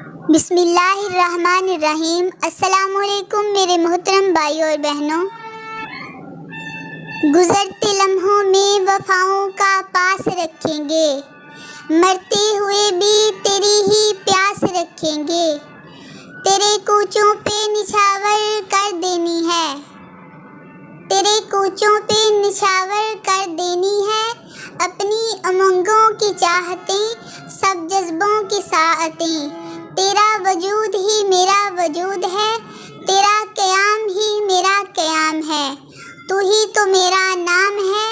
بسم اللہ الرحمن الرحیم۔ السلام علیکم میرے محترم بھائیوں اور بہنوں۔ گزرتے لمحوں میں وفاؤں کا پاس رکھیں گے، مرتے ہوئے بھی تیری ہی پیاس رکھیں گے، تیرے کوچوں پہ نچھاور کر دینی ہے، تیرے کوچوں پہ نچھاور کر دینی ہے، اپنی امنگوں کی چاہتیں، سب جذبوں کی ساعتیں، تیرا وجود ہی میرا وجود ہے، تیرا قیام ہی میرا قیام ہے، تو ہی تو میرا نام ہے،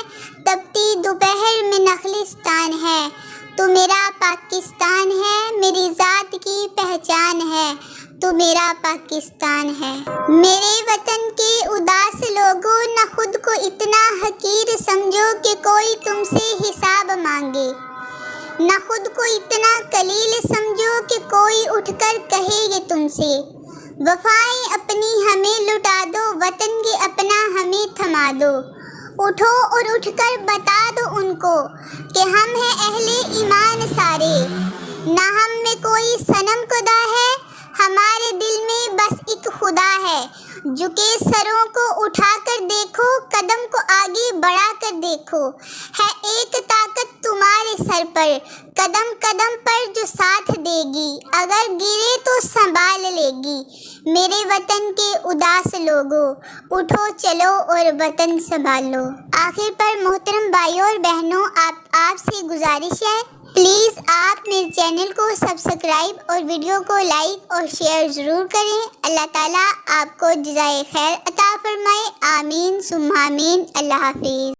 تپتی دوپہر میں نخلستان ہے، تو میرا پاکستان ہے، میری ذات کی پہچان ہے، تو میرا پاکستان ہے۔ میرے وطن کے اداس لوگوں، نہ خود کو اتنا حقیر سمجھو کہ کوئی تم سے حساب مانگے، نہ خود کو اتنا قلیل سمجھو کہ کوئی اٹھ کر کہے یہ تم سے، وفائیں اپنی ہمیں لٹا دو، وطن کے اپنا ہمیں تھما دو، اٹھو اور اٹھ کر بتا دو ان کو کہ ہم ہیں اہل ایمان سارے، نہ ہم میں کوئی صنم خدا ہے، ہمارے دل میں بس ایک خدا ہے، جھکے سروں کو اٹھا کر دیکھو، قدم کو آگے بڑھا کر دیکھو، ہے ایک طاقت تمہارے سر پر، قدم قدم پر جو ساتھ دے گی، اگر گرے تو سنبھال لے گی، میرے وطن کے اداس لوگوں، اٹھو چلو اور وطن سنبھالو۔ آخر پر محترم بھائیوں اور بہنوں، آپ سے گزارش ہے، پلیز آپ میرے چینل کو سبسکرائب اور ویڈیو کو لائک اور شیئر ضرور کریں۔ اللہ تعالیٰ آپ کو جزائے خیر عطا فرمائے، آمین ثم آمین۔ اللہ حافظ۔